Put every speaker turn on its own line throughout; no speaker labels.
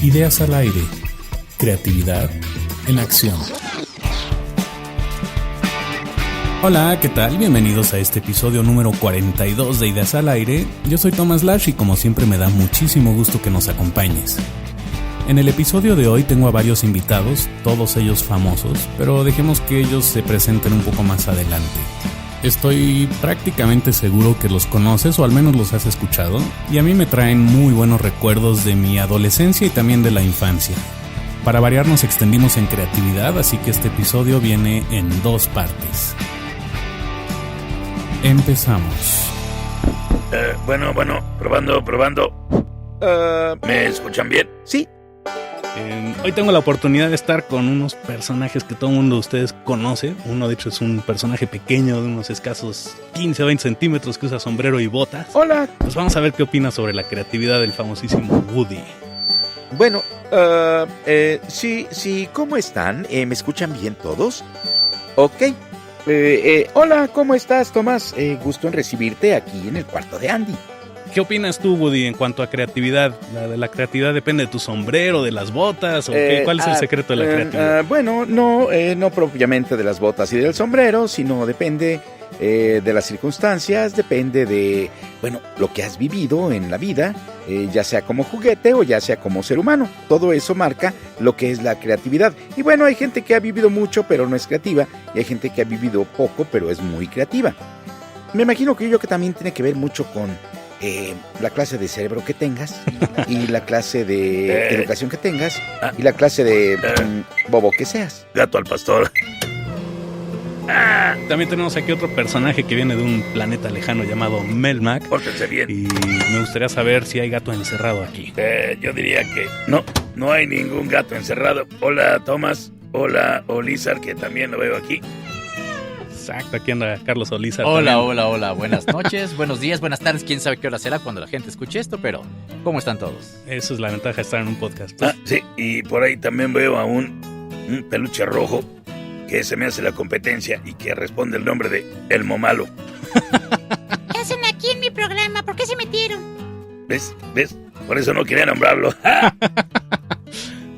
Ideas al aire. Creatividad en acción. Hola, ¿qué tal? Bienvenidos a este episodio número 42 de Ideas al aire. Yo soy Thomas Lash y como siempre me da muchísimo gusto que nos acompañes. En el episodio de hoy tengo a varios invitados, todos ellos famosos, pero dejemos que ellos se presenten un poco más adelante. Estoy prácticamente seguro que los conoces o al menos los has escuchado y a mí me traen muy buenos recuerdos de mi adolescencia y también de la infancia. Para variar nos extendimos en creatividad, así que este episodio viene en dos partes. Empezamos.
Bueno, probando. ¿Me escuchan bien?
Sí.
Hoy tengo la oportunidad de estar con unos personajes que todo el mundo de ustedes conoce. Uno de hecho es un personaje pequeño de unos escasos 15 o 20 centímetros que usa sombrero y botas.
Hola.
Pues vamos a ver qué opina sobre la creatividad del famosísimo Woody.
Bueno, sí, ¿cómo están? ¿Me escuchan bien todos? Ok. Hola, ¿cómo estás, Tomás? Gusto en recibirte aquí en el cuarto de Andy.
¿Qué opinas tú, Woody, en cuanto a creatividad? ¿La creatividad depende de tu sombrero, de las botas? ¿O cuál es el secreto de la creatividad?
Bueno, no propiamente de las botas y del sombrero, sino depende de las circunstancias, depende de, lo que has vivido en la vida, ya sea como juguete o ya sea como ser humano. Todo eso marca lo que es la creatividad. Y bueno, hay gente que ha vivido mucho pero no es creativa, y hay gente que ha vivido poco pero es muy creativa. Me imagino que también tiene que ver mucho con la clase de cerebro que tengas y la clase de educación que tengas y la clase de bobo que seas.
Gato al pastor.
También tenemos aquí otro personaje que viene de un planeta lejano llamado Melmac.
Pórtense bien.
Y me gustaría saber si hay gato encerrado aquí.
Yo diría que no hay ningún gato encerrado. Hola, Thomas. Hola, Olizar, que también lo veo aquí.
Exacto, aquí anda Carlos Olizar.
Hola, buenas noches, buenos días, buenas tardes, quién sabe qué hora será cuando la gente escuche esto, pero ¿cómo están todos?
Eso es la ventaja de estar en un podcast.
Sí, y por ahí también veo a un peluche rojo que se me hace la competencia y que responde el nombre de Elmo Malo.
¿Qué hacen aquí en mi programa? ¿Por qué se metieron?
¿Ves? Por eso no quería nombrarlo.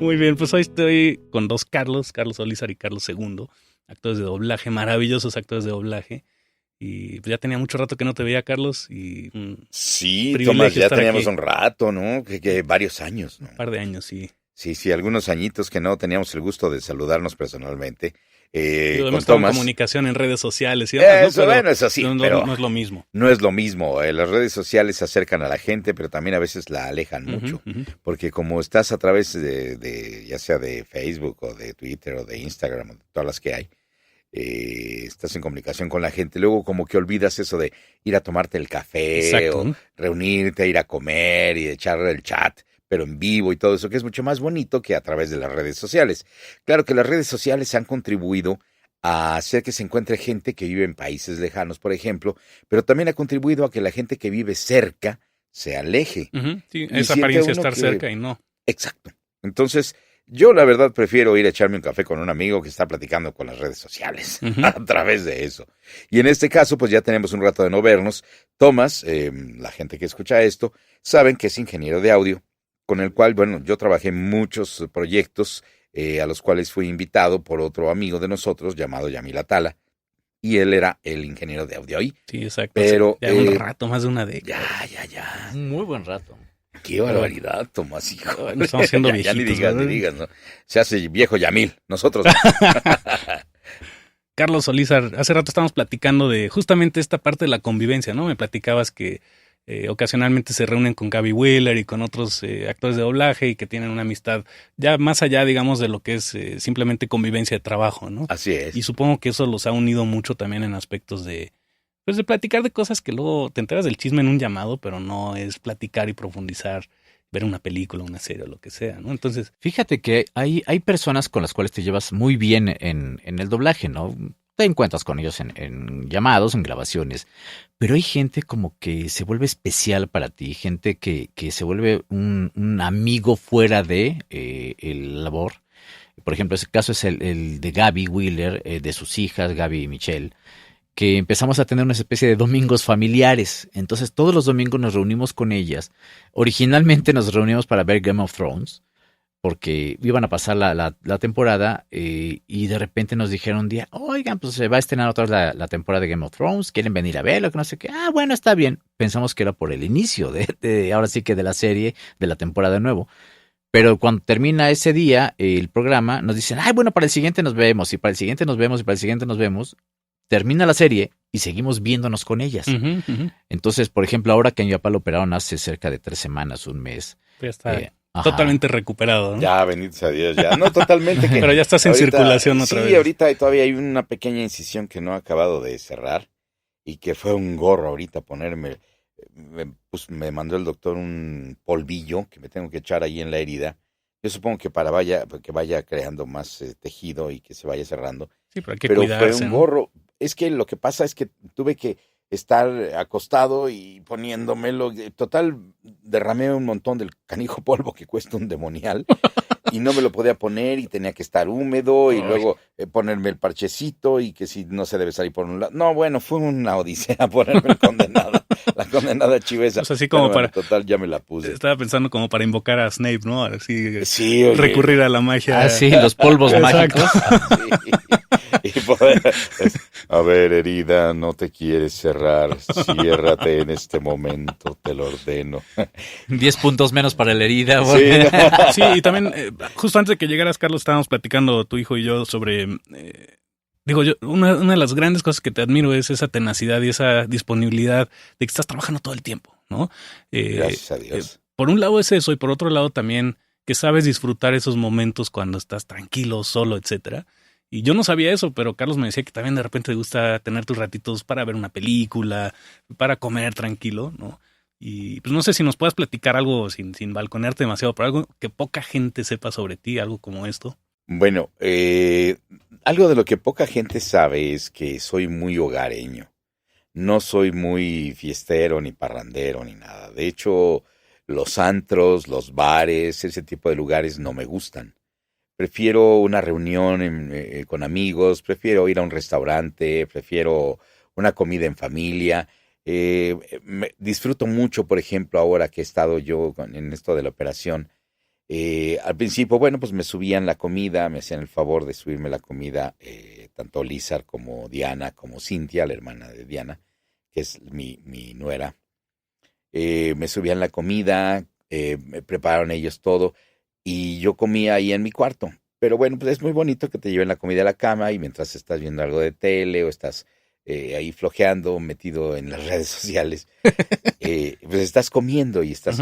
Muy bien, pues hoy estoy con dos Carlos Olizar y Carlos II. Actores de doblaje, maravillosos actores de doblaje. Y pues ya tenía mucho rato que no te veía, Carlos. Y
sí, Tomás, ya teníamos un rato, ¿no? Que varios años, ¿no?
Un par de años, sí.
Sí, algunos añitos que no teníamos el gusto de saludarnos personalmente.
Hemos estado en comunicación en redes sociales y
demás, eso sí,
pero no es lo mismo.
No es lo mismo. Las redes sociales se acercan a la gente, pero también a veces la alejan mucho. Porque como estás a través de ya sea de Facebook o de Twitter o de Instagram o de todas las que hay, estás en comunicación con la gente, luego como que olvidas eso de ir a tomarte el café. Exacto. O reunirte, ir a comer y echar el chat, pero en vivo y todo eso, que es mucho más bonito que a través de las redes sociales. Claro que las redes sociales han contribuido a hacer que se encuentre gente que vive en países lejanos, por ejemplo, pero también ha contribuido a que la gente que vive cerca se aleje.
Sí, esa apariencia de estar cerca y no.
Exacto. Entonces, yo la verdad prefiero ir a echarme un café con un amigo que está platicando con las redes sociales a través de eso. Y en este caso, pues ya tenemos un rato de no vernos. Tomás, la gente que escucha esto, saben que es ingeniero de audio, con el cual, yo trabajé en muchos proyectos a los cuales fui invitado por otro amigo de nosotros llamado Yamil Atala, y él era el ingeniero de audio ahí.
Sí, exacto.
Pero
ya un rato, más de una década.
Ya.
Un muy buen rato.
Qué barbaridad, Tomás, hijo.
Nos estamos haciendo viejitos.
Ya ni digas, ¿no? Se hace viejo Yamil, nosotros.
Carlos Olizar, hace rato estábamos platicando de justamente esta parte de la convivencia, ¿no? Me platicabas que ocasionalmente se reúnen con Gaby Wheeler y con otros actores de doblaje y que tienen una amistad ya más allá, digamos, de lo que es simplemente convivencia de trabajo, ¿no?
Así es.
Y supongo que eso los ha unido mucho también en aspectos de platicar de cosas que luego te enteras del chisme en un llamado, pero no es platicar y profundizar, ver una película, una serie o lo que sea, ¿no? Entonces,
fíjate que hay personas con las cuales te llevas muy bien en el doblaje, ¿no? Te encuentras con ellos en llamados, en grabaciones, pero hay gente como que se vuelve especial para ti, gente que se vuelve un amigo fuera de el labor. Por ejemplo, ese caso es el de Gaby Wheeler, de sus hijas, Gaby y Michelle, que empezamos a tener una especie de domingos familiares. Entonces todos los domingos nos reunimos con ellas. Originalmente nos reunimos para ver Game of Thrones, porque iban a pasar la temporada y de repente nos dijeron un día, oigan, pues se va a estrenar otra vez la temporada de Game of Thrones, ¿quieren venir a verlo? Que no sé qué. Ah, bueno, está bien. Pensamos que era por el inicio ahora sí que de la serie, de la temporada de nuevo. Pero cuando termina ese día el programa, nos dicen, ay, bueno, para el siguiente nos vemos, y para el siguiente nos vemos, y para el siguiente nos vemos. Termina la serie y seguimos viéndonos con ellas. Entonces, por ejemplo, ahora que a mi papá lo operaron hace cerca de 3 semanas, un mes.
Ya está totalmente recuperado, ¿no?
Ya, bendito sea Dios, ya. No, totalmente.
Pero ya estás en circulación otra vez.
Sí, ahorita todavía hay una pequeña incisión que no he acabado de cerrar y que fue un gorro ahorita ponerme. Me mandó el doctor un polvillo que me tengo que echar ahí en la herida. Yo supongo que que vaya creando más tejido y que se vaya cerrando.
Sí, pero hay que
pero
cuidarse,
fue un
¿no?
gorro. Es que lo que pasa es que tuve que estar acostado y poniéndomelo. Total, derramé un montón del canijo polvo que cuesta un demonial y no me lo podía poner y tenía que estar húmedo y luego ponerme el parchecito y que si no se debe salir por un lado. No, bueno, fue una odisea ponerme la condenada chivesa.
O sea, así como
bueno, total, ya me la puse.
Estaba pensando como para invocar a Snape, ¿no? Así,
sí, oye,
recurrir a la magia.
Ah, sí, los polvos mágicos.
Sí. Y poder, a ver, herida, no te quieres cerrar, ciérrate en este momento, te lo ordeno.
10 puntos menos para la herida.
Sí,
sí, y también, justo antes de que llegaras, Carlos, estábamos platicando tu hijo y yo sobre... Digo, una de las grandes cosas que te admiro es esa tenacidad y esa disponibilidad de que estás trabajando todo el tiempo, ¿no?
Gracias a Dios.
Por un lado es eso, y por otro lado también que sabes disfrutar esos momentos cuando estás tranquilo, solo, etcétera. Y yo no sabía eso, pero Carlos me decía que también de repente te gusta tener tus ratitos para ver una película, para comer tranquilo, ¿no? Y pues no sé si nos puedas platicar algo sin balconearte demasiado, pero algo que poca gente sepa sobre ti, algo como esto.
Bueno, algo de lo que poca gente sabe es que soy muy hogareño. No soy muy fiestero, ni parrandero, ni nada. De hecho, los antros, los bares, ese tipo de lugares no me gustan. Prefiero una reunión con amigos, prefiero ir a un restaurante, prefiero una comida en familia. Disfruto mucho, por ejemplo, ahora que he estado yo en esto de la operación. Al principio, bueno, pues me subían la comida, me hacían el favor de subirme la comida, tanto Lizar como Diana, como Cintia, la hermana de Diana, que es mi nuera. Me subían la comida, me prepararon ellos todo, y yo comía ahí en mi cuarto. Pero bueno, pues es muy bonito que te lleven la comida a la cama y mientras estás viendo algo de tele o estás ahí flojeando, metido en las redes sociales, pues estás comiendo y estás...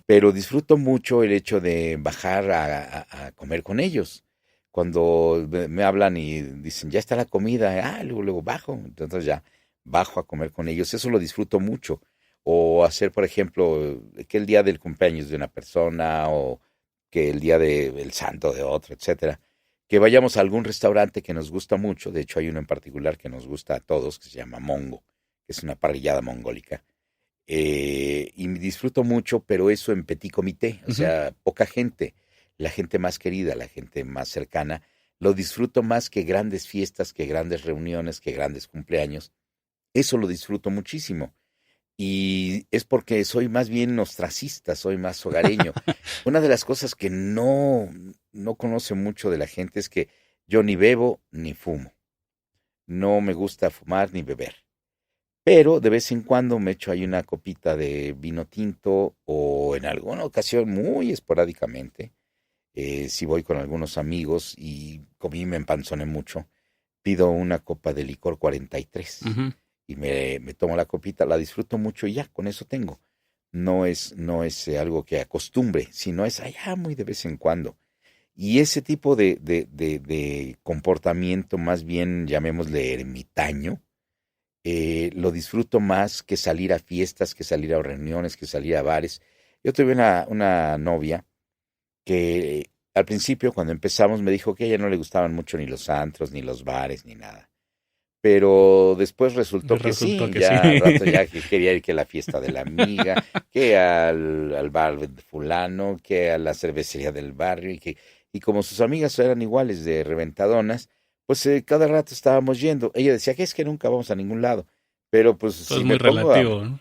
Pero disfruto mucho el hecho de bajar a comer con ellos. Cuando me hablan y dicen, ya está la comida, luego bajo. Entonces ya bajo a comer con ellos. Eso lo disfruto mucho. O hacer, por ejemplo, que el día del cumpleaños de una persona o que el día del santo de otro, etcétera. Que vayamos a algún restaurante que nos gusta mucho. De hecho, hay uno en particular que nos gusta a todos, que se llama Mongo, que es una parrillada mongólica. Y me disfruto mucho, pero eso en petit comité, o sea, poca gente, la gente más querida, la gente más cercana, lo disfruto más que grandes fiestas, que grandes reuniones, que grandes cumpleaños. Eso lo disfruto muchísimo. Y es porque soy más bien ostracista, soy más hogareño. Una de las cosas que no conoce mucho de la gente es que yo ni bebo ni fumo. No me gusta fumar ni beber. Pero de vez en cuando me echo ahí una copita de vino tinto o en alguna ocasión, muy esporádicamente, si voy con algunos amigos y comí, me empanzoné mucho, pido una copa de licor 43. Y me tomo la copita, la disfruto mucho y ya, con eso tengo. No es algo que acostumbre, sino es allá muy de vez en cuando. Y ese tipo de comportamiento, más bien llamémosle ermitaño, lo disfruto más que salir a fiestas, que salir a reuniones, que salir a bares. Yo tuve una novia que al principio, cuando empezamos, me dijo que a ella no le gustaban mucho ni los antros, ni los bares, ni nada. Pero después resultó que sí, ya al rato ya que quería ir que a la fiesta de la amiga, que al bar de fulano, que a la cervecería del barrio, y como sus amigas eran iguales de reventadonas, pues cada rato estábamos yendo. Ella decía que es que nunca vamos a ningún lado, pero pues
es muy relativo, ¿no?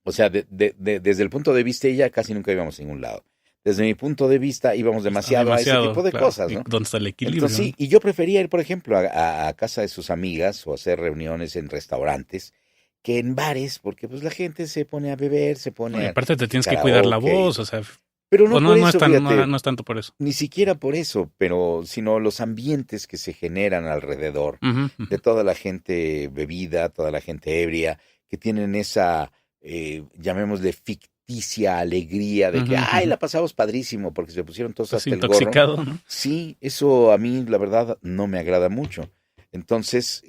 O sea, desde el punto de vista de ella casi nunca íbamos a ningún lado. desde mi punto de vista, íbamos demasiado a ese tipo de
claro.
cosas, ¿no?
¿Dónde está el equilibrio?
Entonces, sí, y yo prefería ir, por ejemplo, a casa de sus amigas o hacer reuniones en restaurantes que en bares, porque pues la gente se pone a beber, se
¿no?
pone
Y
a
aparte te tienes que cuidar la
karaoke.
voz, o sea,
Pero no
pues
por
no
eso,
es tan,
fíjate,
no es tanto por eso.
ni siquiera por eso, pero sino los ambientes que se generan alrededor
Ujú, ujú.
de toda la gente bebida, toda la gente ebria, que tienen esa, llamémosle, ficticia alegría de que,
Ujú,
ay,
ujú.
la pasamos padrísimo porque se pusieron todos
Estás
hasta el gorro.
intoxicado, ¿no?
Sí, eso a mí, la verdad, no me agrada mucho. Entonces,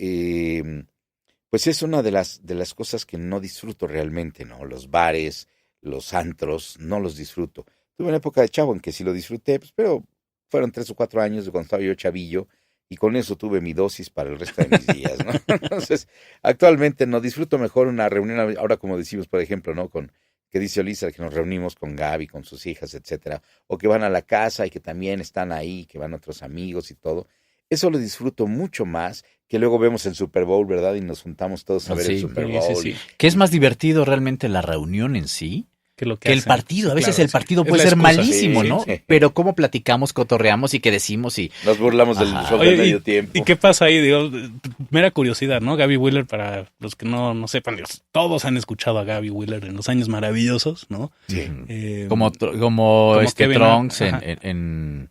pues es una de las cosas que no disfruto realmente, ¿no? Los bares, los antros, no los disfruto. Tuve una época de chavo en que sí lo disfruté, pues, pero fueron 3 o 4 años de cuando estaba yo chavillo y con eso tuve mi dosis para el resto de mis días, ¿no? Entonces, actualmente no disfruto mejor una reunión, ahora como decimos, por ejemplo, ¿no? Que dice Olisa, que nos reunimos con Gaby, con sus hijas, etcétera, o que van a la casa y que también están ahí, que van otros amigos y todo. Eso lo disfruto mucho más que luego vemos el Super Bowl, ¿verdad? Y nos juntamos todos a ver el
Sí,
Super
sí,
Bowl.
sí, sí.
¿Qué es más divertido realmente la reunión en sí?
Que lo
Que el
hacen.
partido. A veces
Claro,
el
sí.
partido
Es
puede
la
ser
excusa.
malísimo,
Sí,
¿no?
sí.
Pero cómo platicamos, cotorreamos y qué decimos y...
Nos burlamos del
Ajá.
show
Oye,
del medio tiempo.
¿y qué pasa ahí? Digo, mera curiosidad, ¿no? Gaby Wheeler, para los que no sepan, todos han escuchado a Gaby Wheeler en los años maravillosos, ¿no?
Sí.
Ujú.
Como
Como
Kevin
Trunks
Hart,
en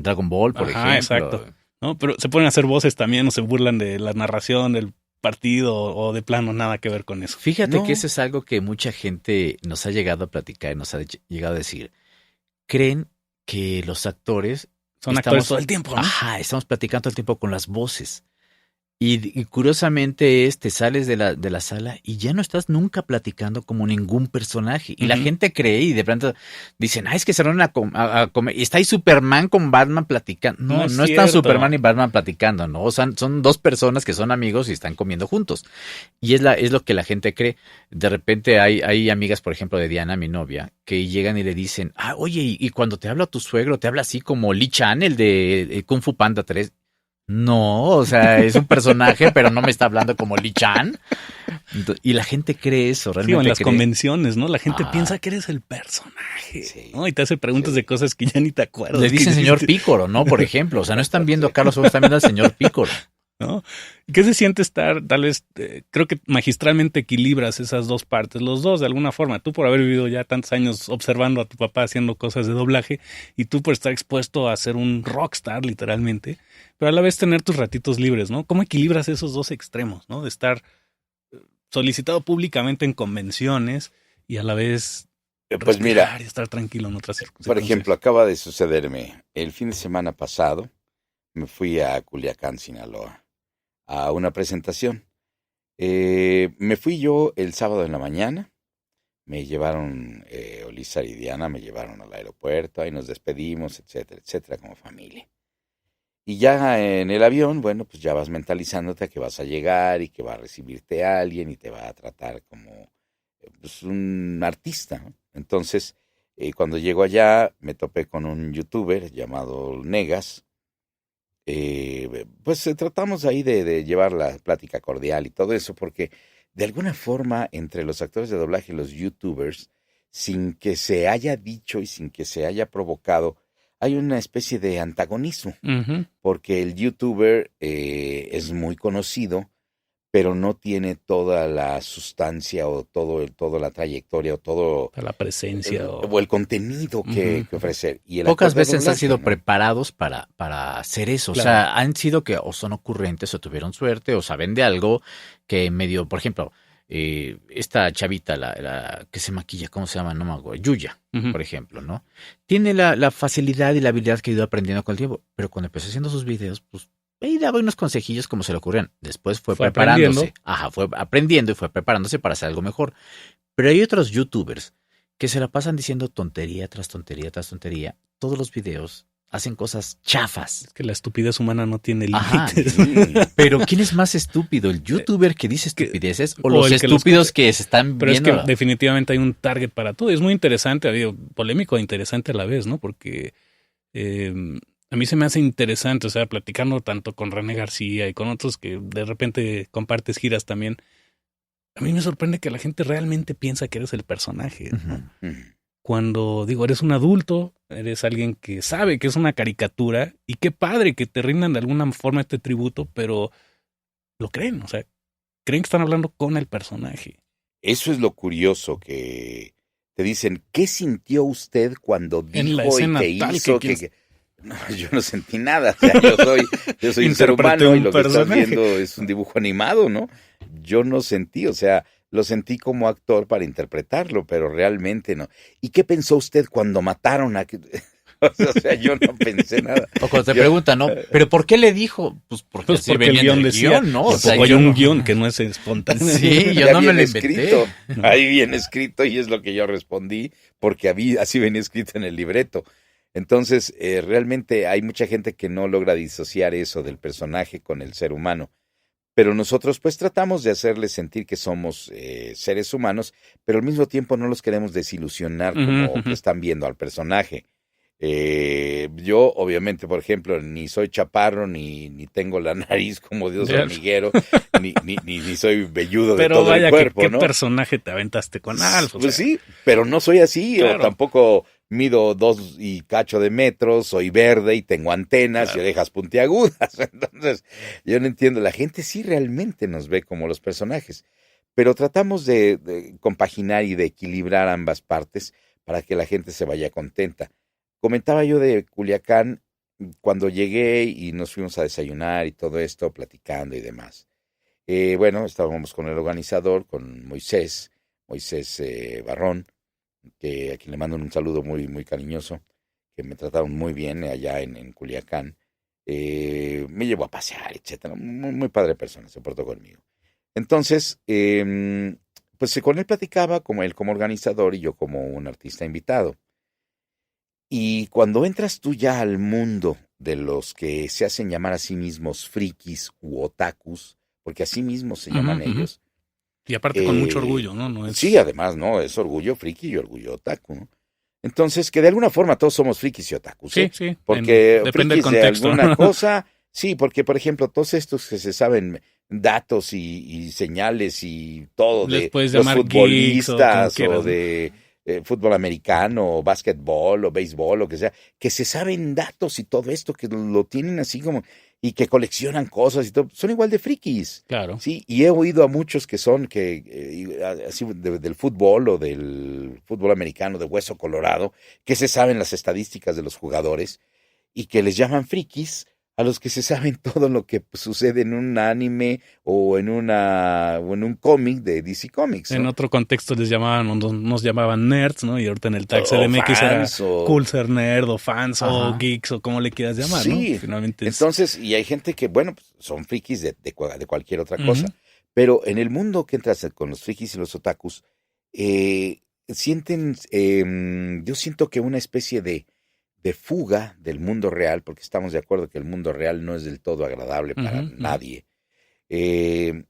Dragon Ball, por
Ajá,
ejemplo.
exacto. ¿no? Pero se pueden hacer voces también o se burlan de la narración del partido o de plano nada que ver con eso.
Fíjate
No.
que eso es algo que mucha gente nos ha llegado a platicar, nos ha llegado a decir. Creen que los actores...
Son actores todo el tiempo, ¿no?
Ajá, estamos platicando todo el tiempo con las voces. Y curiosamente te sales de la sala y ya no estás nunca platicando como ningún personaje. Y la
Ujú.
gente cree y de pronto dicen, es que se van a comer. Y está ahí Superman con Batman platicando.
No
No,
es
no están
cierto.
Superman y Batman platicando, ¿no? Son dos personas que son amigos y están comiendo juntos. Y es lo que la gente cree. De repente hay amigas, por ejemplo, de Diana, mi novia, que llegan y le dicen, oye, y cuando te habla tu suegro, te habla así como Lee Chan, el de Kung Fu Panda 3. No, o sea, es un personaje, pero no me está hablando como Lee Chan. Y la gente cree eso,
Sí,
realmente
o en las
cree.
convenciones, ¿no? La gente
Ah.
piensa que eres el personaje,
Sí.
¿no? Y te hace preguntas de cosas que ya ni te acuerdas.
Le
que
dicen señor
hiciste,
Pícoro, ¿no? Por ejemplo, o sea, no están viendo a Carlos, están viendo al señor Pícoro.
¿no? ¿Qué se siente estar, tal vez, creo que magistralmente equilibras esas dos partes, los dos de alguna forma? Tú por haber vivido ya tantos años observando a tu papá haciendo cosas de doblaje y tú por estar expuesto a ser un rockstar, literalmente, pero a la vez tener tus ratitos libres, ¿no? ¿Cómo equilibras esos dos extremos, ¿no? De estar solicitado públicamente en convenciones y a la vez
Pues mira,
respirar y estar tranquilo en otras circunstancias?
por ejemplo, acaba de sucederme. El fin de semana pasado me fui a Culiacán, Sinaloa, a una presentación. Me fui yo el sábado en la mañana. Me llevaron, Olisa y Diana me llevaron al aeropuerto, ahí nos despedimos, etcétera, etcétera, como familia. Y ya en el avión, bueno, pues ya vas mentalizándote a que vas a llegar y que va a recibirte alguien y te va a tratar como pues, un artista, ¿no? Entonces, cuando llego allá, me topé con un youtuber llamado Negas. Pues tratamos ahí de llevar la plática cordial y todo eso, porque de alguna forma entre los actores de doblaje y los youtubers, sin que se haya dicho y sin que se haya provocado, hay una especie de antagonismo,
Ujú.
porque el youtuber es muy conocido, pero no tiene toda la sustancia o toda la trayectoria o todo
La presencia
o el contenido que
Ujú.
ofrecer. Y el
Pocas
actor de
veces han
doblaje,
sido
¿no?
preparados para hacer eso.
Claro.
O sea, han sido que o son ocurrentes o tuvieron suerte o saben de algo que medio, por ejemplo, esta chavita, la que se maquilla, ¿cómo se llama? No me acuerdo. Yuya,
Ujú.
por ejemplo, ¿no? Tiene la facilidad y la habilidad que ha ido aprendiendo con el tiempo. Pero cuando empezó haciendo sus videos, pues ahí daba unos consejillos como se le ocurrían. Después fue preparándose.
Aprendiendo.
Ajá, fue aprendiendo y fue preparándose para hacer algo mejor. Pero hay otros youtubers que se la pasan diciendo tontería tras tontería tras tontería. Todos los videos hacen cosas chafas.
Es que la estupidez humana no tiene
Ajá.
límites.
Sí.
Pero ¿quién es más estúpido? ¿El youtuber que dice
que-
estupideces o
o
los
el que los
estúpidos
escucha?
que se están
Pero es
viendo?
que definitivamente hay un target para todo. Es muy interesante, digo, polémico e interesante a la vez, ¿no? Porque a mí se me hace interesante, o sea, platicando tanto con René García y con otros que de repente compartes giras también. A mí me sorprende que la gente realmente piensa que eres el personaje. ¿no?
Ujú.
Ujú.
cuando, digo, eres un adulto, eres alguien que sabe que es una caricatura, y qué padre que te rindan de alguna forma este tributo, pero lo creen, o sea, creen que están hablando con el personaje.
Eso es lo curioso, que te dicen, ¿qué sintió usted cuando
En la
dijo y
escena
que
tal
hizo?
que
No, yo no sentí nada. O sea, yo soy un ser
Interpreté
humano y
un
lo que estás
personaje.
viendo es un dibujo animado, ¿no? Yo no sentí, o sea, lo sentí como actor para interpretarlo, pero realmente no. ¿Y qué pensó usted cuando mataron a...? O sea, yo no pensé nada.
O cuando te
Yo-
preguntan, ¿no? ¿Pero por qué le dijo? Pues porque
Pues
así
porque el
venía en
guión
el
decía,
guión, ¿no? O sea,
tampoco hay
yo
un
no-
guión que no es espontáneo.
Sí, yo
Ya
no me
viene
lo inventé.
escrito, ahí viene escrito y es lo que yo respondí, porque así venía escrito en el libreto. Entonces, realmente hay mucha gente que no logra disociar eso del personaje con el ser humano. Pero nosotros pues tratamos de hacerles sentir que somos seres humanos, pero al mismo tiempo no los queremos desilusionar como
Ujú.
que están viendo al personaje. Yo, obviamente, por ejemplo, ni soy chaparro, ni tengo la nariz como Dios
Ya.
hormiguero, ni soy velludo de
Pero
todo
vaya,
el cuerpo,
¿qué
¿no?
personaje te aventaste con Alf? O
Pues
sea,
sí, pero no soy así,
claro.
o tampoco mido 2 y cacho de metros, soy verde y tengo antenas
Claro.
y orejas puntiagudas. Entonces, yo no entiendo, la gente sí realmente nos ve como los personajes, pero tratamos de compaginar y de equilibrar ambas partes para que la gente se vaya contenta. Comentaba yo de Culiacán cuando llegué y nos fuimos a desayunar y todo esto, platicando y demás. Bueno, estábamos con el organizador, con Moisés Barrón, que a quien le mando un saludo muy, muy cariñoso, que me trataron muy bien allá en Culiacán. Me llevó a pasear, etcétera. Muy, muy padre persona, se portó conmigo. Entonces, pues con él platicaba como él como organizador y yo como un artista invitado. Y cuando entras tú ya al mundo de los que se hacen llamar a sí mismos frikis u otakus, porque así mismos se llaman
Ujú, ujú.
ellos.
Y aparte con mucho
eh,
orgullo, ¿no? No es...
Sí, además, ¿no? Es orgullo friki y orgullo otaku, ¿no? Entonces, que de alguna forma todos somos frikis y otakus,
Sí,
¿eh?
sí.
Porque
Depende del
frikis de
contexto.
alguna cosa, sí, porque, por ejemplo, todos estos que se saben datos y señales y todo
Les
de
puedes
los
llamar geeks o como
futbolistas
quieras,
o
¿no?
de fútbol americano o básquetbol o béisbol o que sea, que se saben datos y todo esto, que lo tienen así como, y que coleccionan cosas y todo, son igual de frikis.
Claro.
Sí, y he oído a muchos que son así del fútbol o del fútbol americano de hueso colorado, que se saben las estadísticas de los jugadores y que les llaman frikis a los que se saben todo lo que sucede en un anime o en un cómic de DC Comics,
En
¿no?
otro contexto nos llamaban nerds, ¿no? Y ahorita en el tag
O
CDMX era
fans o...
cool ser nerd o fans o
Ajá.
geeks o como le quieras llamar,
Sí,
¿no? Finalmente es...
entonces, y hay gente que, bueno, pues, son frikis de cualquier otra cosa,
Ujú.
pero en el mundo que entras con los frikis y los otakus, sienten, yo siento que una especie de fuga del mundo real, porque estamos de acuerdo que el mundo real no es del todo agradable para
Ujú, ujú.
nadie. Se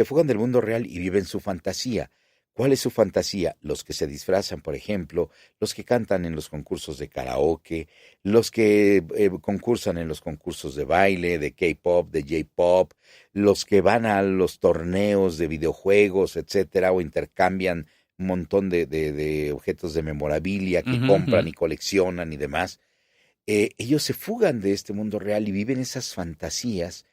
fugan del mundo real y viven su fantasía. ¿Cuál es su fantasía? Los que se disfrazan, por ejemplo, los que cantan en los concursos de karaoke, los que concursan en los concursos de baile, de K-pop, de J-pop, los que van a los torneos de videojuegos, etcétera, o intercambian un montón de objetos de memorabilia que
Ujú,
compran
ujú.
y coleccionan y demás. Ellos se fugan de este mundo real y viven esas fantasías,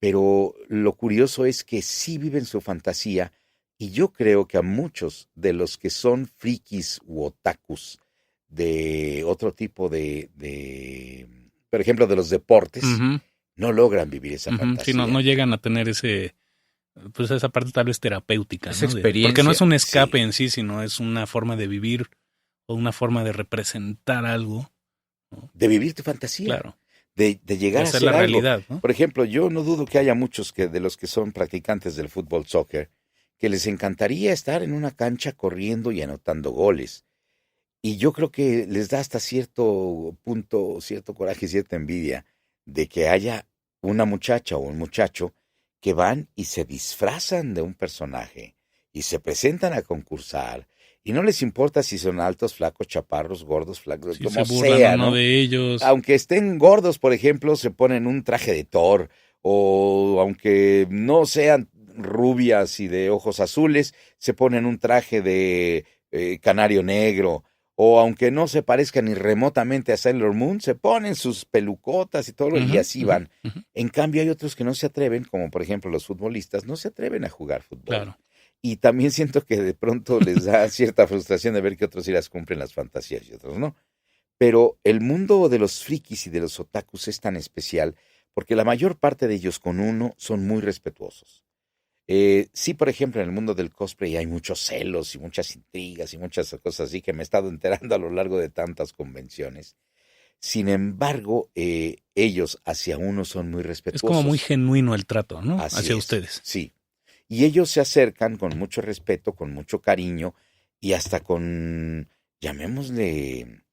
pero lo curioso es que sí viven su fantasía y yo creo que a muchos de los que son frikis u otakus de otro tipo por ejemplo, de los deportes,
Ujú,
no logran vivir esa
ujú. Sí,
fantasía.
no llegan a tener pues esa parte tal vez terapéutica,
Esa
¿no?
experiencia.
Porque no es un escape
Sí.
en sí, sino es una forma de vivir o una forma de representar algo,
De vivir tu fantasía,
claro,
de
de
llegar a
hacer
ser
la
algo.
realidad, ¿no?
Por ejemplo, yo no dudo que haya muchos de los que son practicantes del fútbol soccer que les encantaría estar en una cancha corriendo y anotando goles. Y yo creo que les da hasta cierto punto, cierto coraje, cierta envidia de que haya una muchacha o un muchacho que van y se disfrazan de un personaje y se presentan a concursar y no les importa si son altos, flacos, chaparros, gordos, flacos,
Si
como
se burlan
sea,
o no
¿no?
de ellos.
Aunque estén gordos, por ejemplo, se ponen un traje de Thor, o aunque no sean rubias y de ojos azules, se ponen un traje de Canario Negro, o aunque no se parezca ni remotamente a Sailor Moon, se ponen sus pelucotas y todo, y así van. En cambio hay otros que no se atreven, como por ejemplo los futbolistas, no se atreven a jugar fútbol.
Claro.
Y también siento que de pronto les da cierta frustración de ver que otros sí las cumplen las fantasías y otros no. Pero el mundo de los frikis y de los otakus es tan especial porque la mayor parte de ellos con uno son muy respetuosos. Sí, por ejemplo, en el mundo del cosplay hay muchos celos y muchas intrigas y muchas cosas así que me he estado enterando a lo largo de tantas convenciones. Sin embargo, ellos hacia uno son muy respetuosos.
Es como muy genuino el trato, ¿no?
Así
hacia
es,
ustedes.
Sí. Y ellos se acercan con mucho respeto, con mucho cariño y hasta con, llamémosle,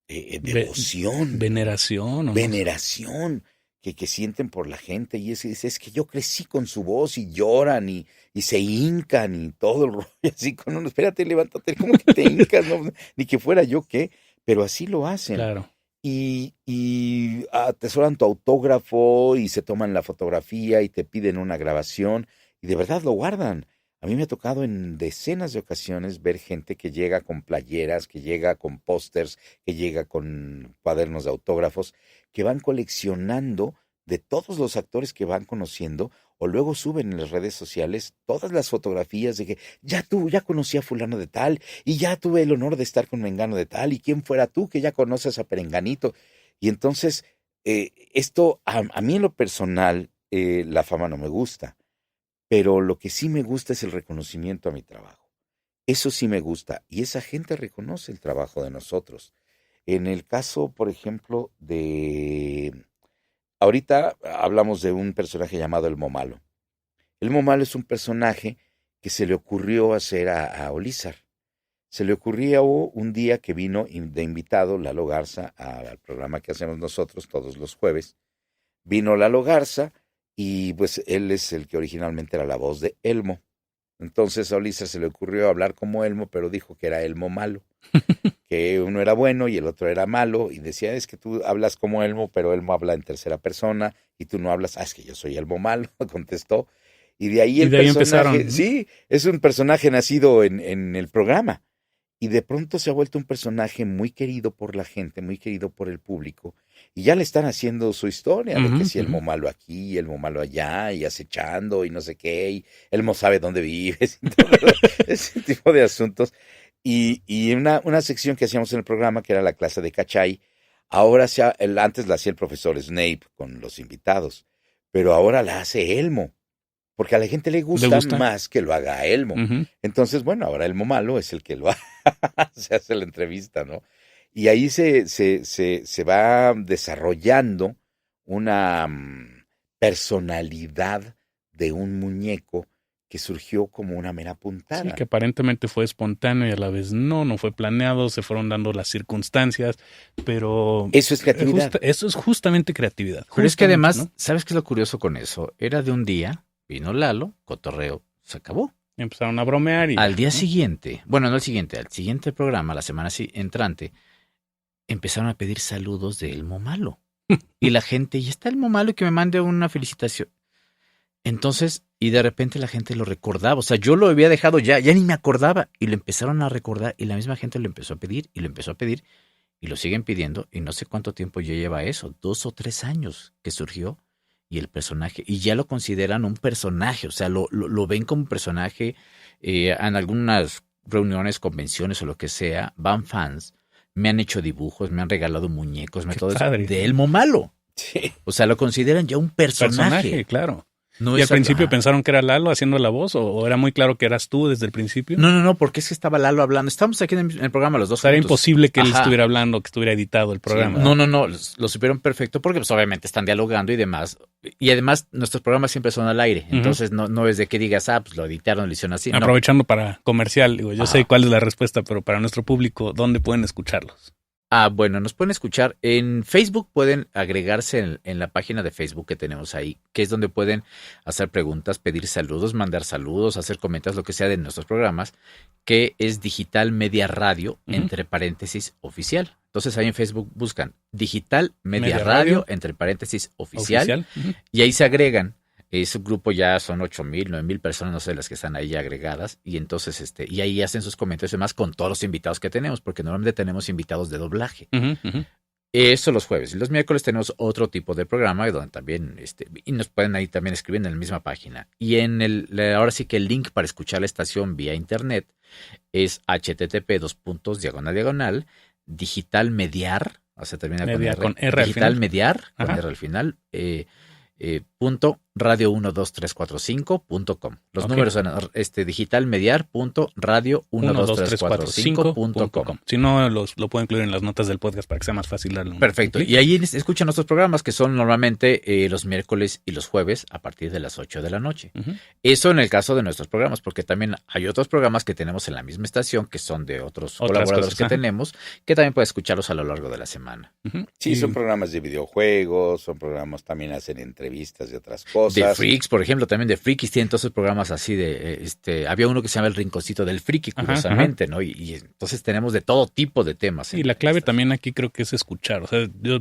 devoción.
Veneración.
Veneración que sienten por la gente. Y es que yo crecí con su voz y lloran y se hincan y todo el rollo así con uno. Espérate, levántate, ¿cómo que te hincas? No, ni que fuera yo qué, pero así lo hacen.
Claro.
Y atesoran tu autógrafo y se toman la fotografía y te piden una grabación. Y de verdad lo guardan. A mí me ha tocado en decenas de ocasiones ver gente que llega con playeras, que llega con pósters, que llega con cuadernos de autógrafos, que van coleccionando de todos los actores que van conociendo, o luego suben en las redes sociales todas las fotografías de que ya conocí a fulano de tal, y ya tuve el honor de estar con mengano de tal, y quién fuera tú que ya conoces a perenganito. Y entonces, esto a mí en lo personal, la fama no me gusta. Pero lo que sí me gusta es el reconocimiento a mi trabajo. Eso sí me gusta. Y esa gente reconoce el trabajo de nosotros. En el caso, por ejemplo, ahorita hablamos de un personaje llamado Elmo Malo. Elmo Malo es un personaje que se le ocurrió hacer a Olizar. Se le ocurrió un día que vino de invitado Lalo Garza al programa que hacemos nosotros todos los jueves. Vino Lalo Garza. Y pues él es el que originalmente era la voz de Elmo. Entonces a Olizar se le ocurrió hablar como Elmo, pero dijo que era Elmo Malo. Que uno era bueno y el otro era malo. Y decía, es que tú hablas como Elmo, pero Elmo habla en tercera persona. Y tú no hablas, es que yo soy Elmo Malo, contestó. Y de ahí personaje,
empezaron.
Sí, es un personaje nacido en el programa. Y de pronto se ha vuelto un personaje muy querido por la gente, muy querido por el público. Y ya le están haciendo su historia de que si Elmo Malo aquí, Elmo Malo allá, y acechando, y no sé qué, y Elmo sabe dónde vives, y todo ese tipo de asuntos. Y una sección que hacíamos en el programa, que era la clase de Cachay, ahora antes la hacía el profesor Snape con los invitados, pero ahora la hace Elmo. Porque a la gente le gusta más que lo haga Elmo. Entonces, bueno, ahora Elmo Malo es el que se hace la entrevista, ¿no? Y ahí se va desarrollando una personalidad de un muñeco que surgió como una mera puntada.
Sí, que aparentemente fue espontáneo y a la vez no fue planeado, se fueron dando las circunstancias, pero...
Eso es creatividad.
Eso es justamente creatividad.
Pero es que además, ¿no? ¿Sabes qué es lo curioso con eso? Era de un día... Vino Lalo, cotorreo, se acabó.
Empezaron a bromear y...
Al día siguiente, bueno, no al siguiente programa, la semana entrante, empezaron a pedir saludos de Elmo Malo. Y la gente, y está Elmo Malo y que me mande una felicitación. Entonces, y de repente la gente lo recordaba. O sea, yo lo había dejado ya ni me acordaba. Y lo empezaron a recordar y la misma gente lo empezó a pedir y lo empezó a pedir. Y lo siguen pidiendo y no sé cuánto tiempo ya lleva eso, 2 o 3 años que surgió. Y el personaje, y ya lo consideran un personaje, o sea, lo ven como un personaje. En algunas reuniones, convenciones o lo que sea, van fans, me han hecho dibujos, me han regalado muñecos, de Elmo Malo.
Sí.
O sea, lo consideran ya un personaje.
Claro.
No
¿Y al principio pensaron que era Lalo haciendo la voz o era muy claro que eras tú desde el principio?
No, porque es que estaba Lalo hablando. Estábamos aquí en el programa los dos.
O sea, era imposible que él estuviera hablando, que estuviera editado el programa.
Sí, no, lo supieron perfecto porque pues obviamente están dialogando y demás. Y además nuestros programas siempre son al aire. Entonces no es de que digas, pues lo editaron, lo hicieron así.
Aprovechando para comercial, digo, yo sé cuál es la respuesta, pero para nuestro público, ¿dónde pueden escucharlos?
Bueno, nos pueden escuchar en Facebook, pueden agregarse en la página de Facebook que tenemos ahí, que es donde pueden hacer preguntas, pedir saludos, mandar saludos, hacer comentarios, lo que sea de nuestros programas, que es Digital Media Radio, entre paréntesis, oficial. Entonces ahí en Facebook buscan Digital Media Radio, entre paréntesis, oficial. Y ahí se agregan. Ese grupo ya son 8,000, 9,000 personas, no sé, las que están ahí agregadas. Y entonces, y ahí hacen sus comentarios y demás con todos los invitados que tenemos, porque normalmente tenemos invitados de doblaje. Eso los jueves. Y los miércoles tenemos otro tipo de programa donde también, y nos pueden ahí también escribir en la misma página. Y ahora sí que el link para escuchar la estación vía internet es http:// digital mediar, o sea, termina con R digital mediar, con R al final, punto radio12345.com. Los números son digitalmediar.radio12345.com.
Si no, lo puedo incluir en las notas del podcast para que sea más fácil darle un
Perfecto.
clic.
Y ahí escuchan nuestros programas que son normalmente los miércoles y los jueves a partir de las 8 de la noche. Eso en el caso de nuestros programas, porque también hay otros programas que tenemos en la misma estación que son de otras colaboradores que tenemos, que también pueden escucharlos a lo largo de la semana.
Sí, son programas de videojuegos, son programas, también hacen entrevistas de otras cosas.
De Freaks, por ejemplo, también de Frikis tienen todos esos programas así de, había uno que se llama El Rinconcito del Friki, curiosamente, ¿no? Y entonces tenemos de todo tipo de temas.
Y la clave también aquí creo que es escuchar. O sea, yo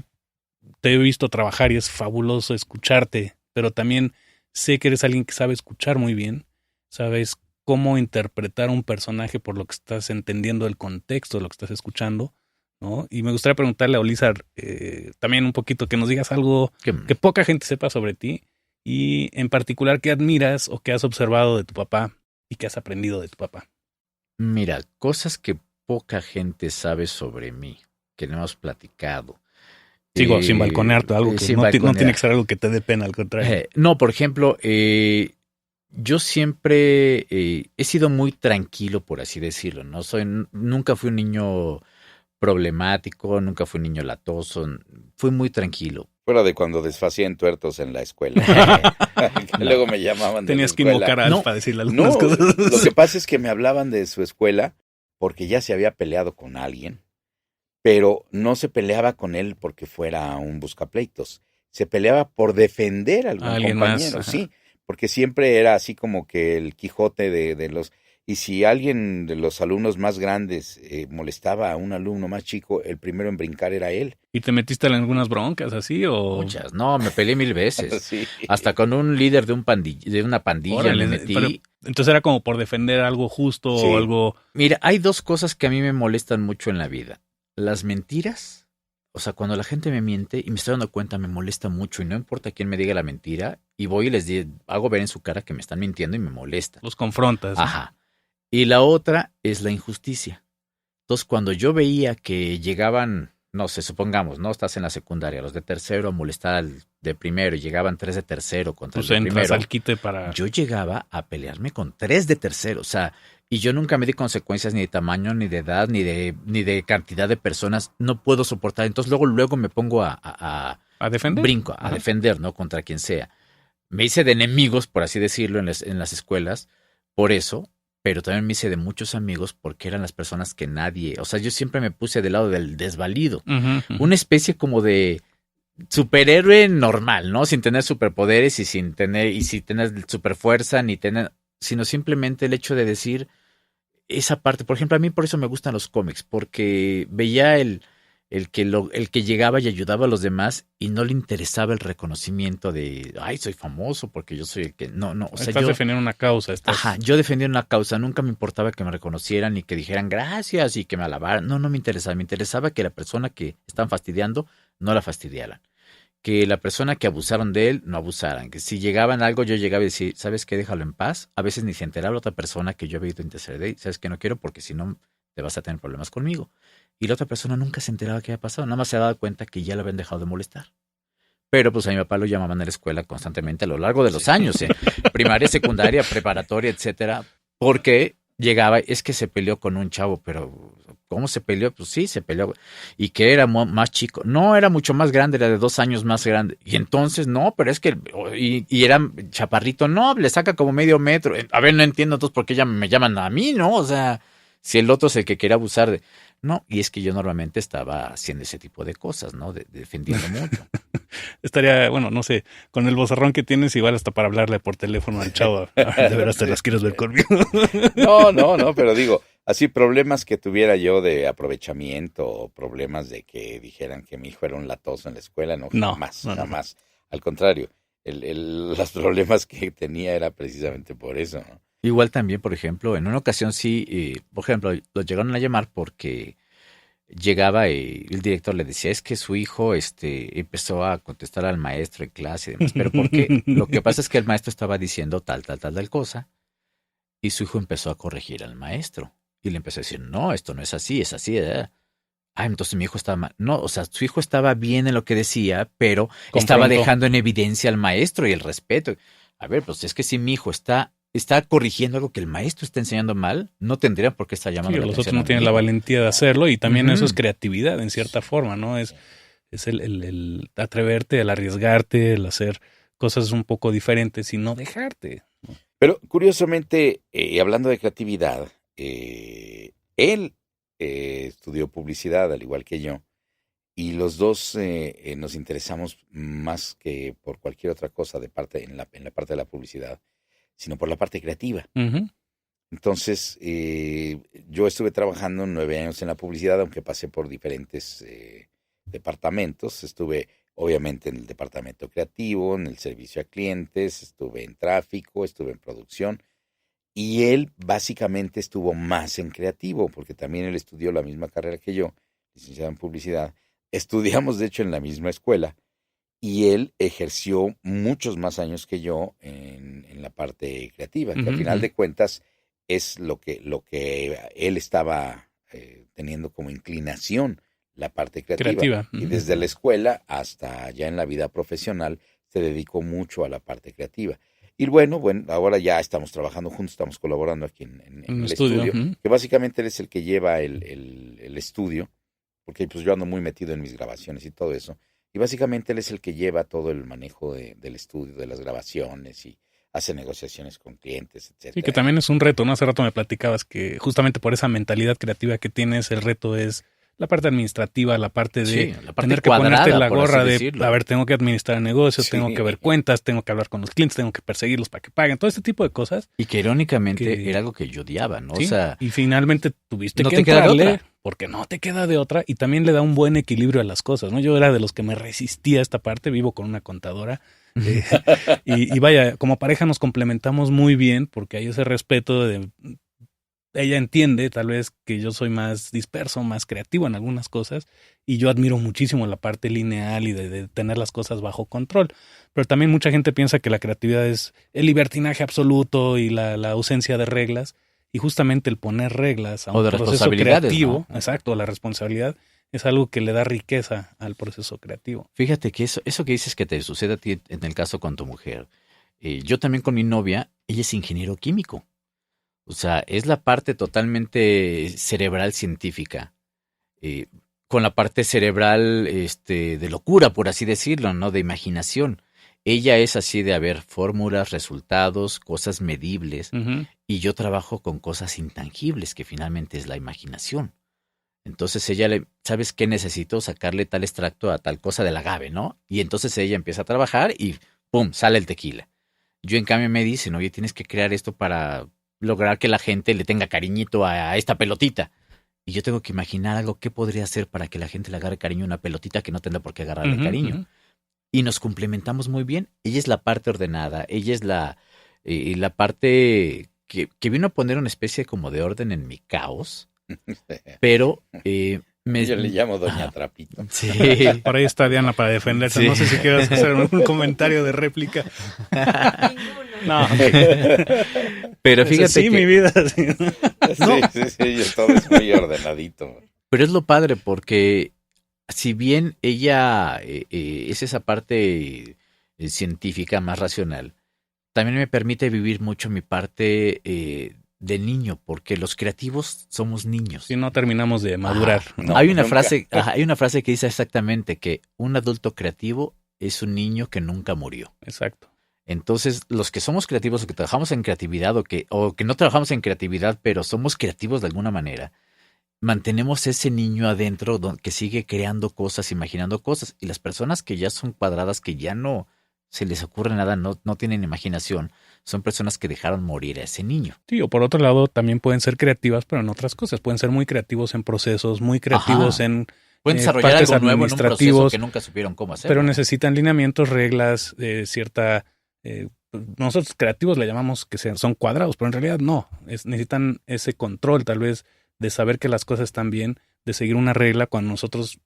te he visto trabajar y es fabuloso escucharte, pero también sé que eres alguien que sabe escuchar muy bien, sabes cómo interpretar un personaje por lo que estás entendiendo el contexto de lo que estás escuchando, ¿no? Y me gustaría preguntarle a Ulises también un poquito que nos digas algo que poca gente sepa sobre ti. Y en particular, ¿qué admiras o qué has observado de tu papá y qué has aprendido de tu papá?
Mira, cosas que poca gente sabe sobre mí, que no hemos platicado.
Sigo sin balconearte, algo que no tiene que ser algo que te dé pena, al contrario.
No, por ejemplo, yo siempre he sido muy tranquilo, por así decirlo. Nunca fui un niño problemático, nunca fui un niño latoso, fui muy tranquilo.
Fuera de cuando desfacían tuertos en la escuela. Luego me llamaban de la escuela.
Tenías que invocar a Alf para decirle algunas cosas.
Lo que pasa es que me hablaban de su escuela porque ya se había peleado con alguien, pero no se peleaba con él porque fuera un buscapleitos. Se peleaba por defender a algún compañero, más, sí. Porque siempre era así como que el Quijote de los... Y si alguien de los alumnos más grandes molestaba a un alumno más chico, el primero en brincar era él.
¿Y te metiste en algunas broncas así o...?
Muchas, no, me peleé 1000 veces.
Sí.
Hasta con un líder de una pandilla.
Órale,
me metí.
Pero, entonces era como por defender algo justo o algo...
Mira, hay dos cosas que a mí me molestan mucho en la vida. Las mentiras, o sea, cuando la gente me miente y me estoy dando cuenta, me molesta mucho y no importa quién me diga la mentira, y voy y les hago ver en su cara que me están mintiendo y me molesta.
Los confrontas.
Ajá. Y la otra es la injusticia. Entonces, cuando yo veía que llegaban, no sé, supongamos, ¿no? Estás en la secundaria, los de tercero a molestar al de primero y llegaban 3 de tercero contra el de primero.
Al quite para...
Yo llegaba a pelearme con 3 de tercero, o sea, y yo nunca me di consecuencias ni de tamaño, ni de edad, ni de cantidad de personas. No puedo soportar. Entonces, luego me pongo a
defender.
Brinco, a defender, ¿no? Contra quien sea. Me hice de enemigos, por así decirlo, en las escuelas, por eso. Pero también me hice de muchos amigos porque eran las personas que nadie... O sea, yo siempre me puse del lado del desvalido. Una especie como de superhéroe normal, ¿no? Sin tener superpoderes y sin tener superfuerza, sino simplemente el hecho de decir esa parte. Por ejemplo, a mí por eso me gustan los cómics, porque veía el que llegaba y ayudaba a los demás y no le interesaba el reconocimiento de, ay, soy famoso porque yo soy el que... No, o sea,
estás defendiendo una causa.
Ajá, yo defendía una causa. Nunca me importaba que me reconocieran y que dijeran gracias y que me alabaran. No me interesaba. Me interesaba que la persona que están fastidiando no la fastidiaran. Que la persona que abusaron de él no abusaran. Que si llegaban a algo, yo llegaba y decía, ¿sabes qué? Déjalo en paz. A veces ni se enteraba la otra persona que yo había ido a interceder. ¿Sabes qué? No quiero porque si no te vas a tener problemas conmigo. Y la otra persona nunca se enteraba qué había pasado. Nada más se daba cuenta que ya lo habían dejado de molestar. Pero pues a mi papá lo llamaban a la escuela constantemente a lo largo de los años. Primaria, secundaria, preparatoria, etcétera. Porque llegaba, es que se peleó con un chavo. Pero ¿cómo se peleó? Pues sí, se peleó. ¿Y que era más chico? No, era mucho más grande, era de 2 años más grande. Y entonces, no, pero es que... Y era chaparrito. No, le saca como medio metro. A ver, no entiendo entonces por qué me llaman a mí, ¿no? O sea... Si el otro es el que quiere abusar de... No, y es que yo normalmente estaba haciendo ese tipo de cosas, ¿no? Defendiendo mucho.
Estaría, bueno, no sé, con el vozarrón que tienes, igual hasta para hablarle por teléfono al chavo. De veras te las quieres ver conmigo.
No, pero digo, así problemas que tuviera yo de aprovechamiento o problemas de que dijeran que mi hijo era un latoso en la escuela, jamás. Al contrario. los problemas que tenía era precisamente por eso, ¿no?
Igual también, por ejemplo, en una ocasión sí, por ejemplo, los llegaron a llamar porque llegaba y el director le decía, es que su hijo empezó a contestar al maestro en clase y demás, pero porque lo que pasa es que el maestro estaba diciendo tal cosa y su hijo empezó a corregir al maestro y le empezó a decir, no, esto no es así, es así, ¿eh? Ah, entonces mi hijo estaba mal. No, o sea, su hijo estaba bien en lo que decía, pero estaba dejando en evidencia al maestro y el respeto. A ver, pues es que si mi hijo está corrigiendo algo que el maestro está enseñando mal, no tendría por qué estar llamando la
los
atención
otros no tienen la valentía de hacerlo y también eso es creatividad en cierta
Sí.
forma, ¿no? Es el atreverte, el arriesgarte, el hacer cosas un poco diferentes y no dejarte.
Pero curiosamente, hablando de creatividad, él estudió publicidad al igual que yo y los dos nos interesamos más que por cualquier otra cosa en la parte de la publicidad, sino por la parte creativa.
Uh-huh.
Entonces, yo estuve trabajando 9 años en la publicidad, aunque pasé por diferentes departamentos. Estuve, obviamente, en el departamento creativo, en el servicio a clientes, estuve en tráfico, estuve en producción. Y él básicamente estuvo más en creativo, porque también él estudió la misma carrera que yo, licenciado en publicidad. Estudiamos, de hecho, en la misma escuela. Y él ejerció muchos más años que yo en la parte creativa, que al final de cuentas es lo que él estaba teniendo como inclinación, la parte creativa. Y desde la escuela hasta ya en la vida profesional se dedicó mucho a la parte creativa. Y bueno, ahora ya estamos trabajando juntos, estamos colaborando aquí en el estudio, que básicamente él es el que lleva el estudio, porque pues yo ando muy metido en mis grabaciones y todo eso. Y básicamente él es el que lleva todo el manejo del estudio, de las grabaciones y hace negociaciones con clientes, etcétera.
Sí, que también es un reto, ¿no? Hace rato me platicabas que justamente por esa mentalidad creativa que tienes, el reto es la parte administrativa, la parte de
la parte
tener que
cuadrada,
ponerte la
por
gorra
así
de,
decirlo.
a ver, tengo que administrar negocios,
Sí.
tengo que ver cuentas, tengo que hablar con los clientes, tengo que perseguirlos para que paguen, todo este tipo de cosas.
Y que irónicamente era algo que yo odiaba, ¿no?
Sí,
O sea,
y finalmente tuviste
no
que
te queda de
entrarle
otra.
porque no te queda de otra y también le da un buen equilibrio a las cosas, ¿no? Yo era de los que me resistía a esta parte, vivo con una contadora y vaya, como pareja nos complementamos muy bien porque hay ese respeto de... Ella entiende tal vez que yo soy más disperso, más creativo en algunas cosas y yo admiro muchísimo la parte lineal y de tener las cosas bajo control. Pero también mucha gente piensa que la creatividad es el libertinaje absoluto y la ausencia de reglas y justamente el poner reglas a un proceso creativo,
¿no?
Exacto, la responsabilidad es algo que le da riqueza al proceso creativo.
Fíjate que eso que dices que te sucede a ti en el caso con tu mujer, yo también con mi novia, ella es ingeniero químico. O sea, es la parte totalmente cerebral científica, con la parte cerebral de locura, por así decirlo, ¿no? De imaginación. Ella es así de haber fórmulas, resultados, cosas medibles, y yo trabajo con cosas intangibles, que finalmente es la imaginación. Entonces ella ¿sabes qué? Necesito sacarle tal extracto a tal cosa del agave, ¿no? Y entonces ella empieza a trabajar y ¡pum! Sale el tequila. Yo en cambio me dicen, oye, tienes que crear esto para lograr que la gente le tenga cariñito a esta pelotita. Y yo tengo que imaginar algo que podría hacer para que la gente le agarre cariño a una pelotita que no tendrá por qué agarrarle cariño. Y nos complementamos muy bien. Ella es la parte ordenada, ella es la parte que vino a poner una especie como de orden en mi caos, pero...
yo le llamo Doña Trapito.
Sí.
Por ahí está Diana para defenderse. Sí. No sé si quieres hacer un comentario de réplica. No.
Pero fíjate
sí,
que...
mi vida. Sí,
sí, todo es muy ordenadito.
Pero es lo padre porque si bien ella es esa parte científica más racional, también me permite vivir mucho mi parte de niño, porque los creativos somos niños.
Si no terminamos de madurar.
No,
hay una frase que dice exactamente que un adulto creativo es un niño que nunca murió.
Exacto.
Entonces, los que somos creativos o que trabajamos en creatividad o que no trabajamos en creatividad, pero somos creativos de alguna manera, mantenemos ese niño adentro que sigue creando cosas, imaginando cosas. Y las personas que ya son cuadradas, que ya no se les ocurre nada, no tienen imaginación, son personas que dejaron morir a ese niño.
Sí, o por otro lado también pueden ser creativas, pero en otras cosas. Pueden ser muy creativos en procesos, muy creativos en
Pueden desarrollar
partes
algo nuevo en un proceso
administrativos,
que nunca supieron cómo hacer.
pero necesitan lineamientos, reglas, cierta... nosotros creativos le llamamos que son cuadrados, pero en realidad no. Necesitan ese control, tal vez, de saber que las cosas están bien, de seguir una regla cuando nosotros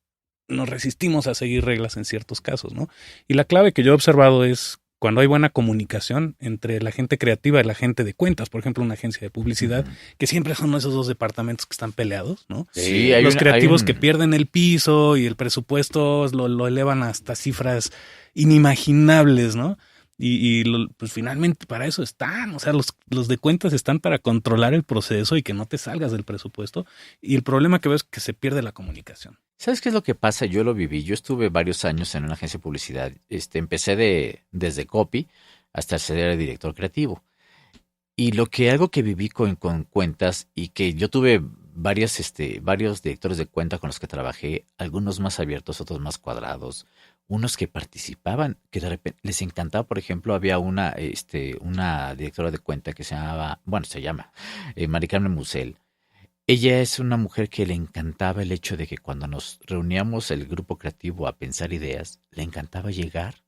nos resistimos a seguir reglas en ciertos casos, ¿no? Y la clave que yo he observado es cuando hay buena comunicación entre la gente creativa y la gente de cuentas, por ejemplo, una agencia de publicidad, que siempre son esos dos departamentos que están peleados, ¿no?
Sí,
Los creativos que pierden el piso y el presupuesto lo elevan hasta cifras inimaginables, ¿no? Pues finalmente para eso están, o sea, los de cuentas están para controlar el proceso y que no te salgas del presupuesto. Y el problema que veo es que se pierde la comunicación.
¿Sabes qué es lo que pasa? Yo lo viví. Yo estuve varios años en una agencia de publicidad. Empecé desde copy hasta ser director creativo. Y algo que viví con cuentas y que yo tuve varios directores de cuenta con los que trabajé, algunos más abiertos, otros más cuadrados, unos que participaban, que de repente les encantaba. Por ejemplo, había una directora de cuenta que se llama Mari Carmen Musel. Ella es una mujer que le encantaba el hecho de que cuando nos reuníamos el grupo creativo a pensar ideas, le encantaba llegar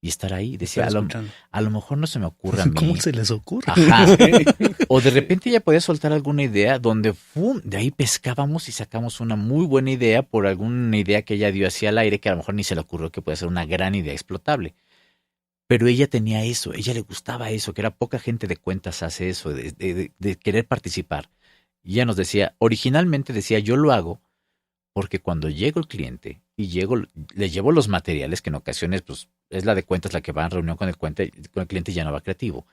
y estar ahí. Decía, a lo mejor no se me ocurre a mí.
¿Cómo se les ocurre?
Ajá. O de repente ella podía soltar alguna idea donde de ahí pescábamos y sacamos una muy buena idea por alguna idea que ella dio hacia el aire que a lo mejor ni se le ocurrió que puede ser una gran idea explotable. Pero ella tenía eso, ella le gustaba eso, que era poca gente de cuentas hace eso, de querer participar. Y ella nos decía, originalmente decía, yo lo hago porque cuando llego el cliente y le llevo los materiales, que en ocasiones pues es la de cuentas la que va en reunión con el cliente y ya no va creativo,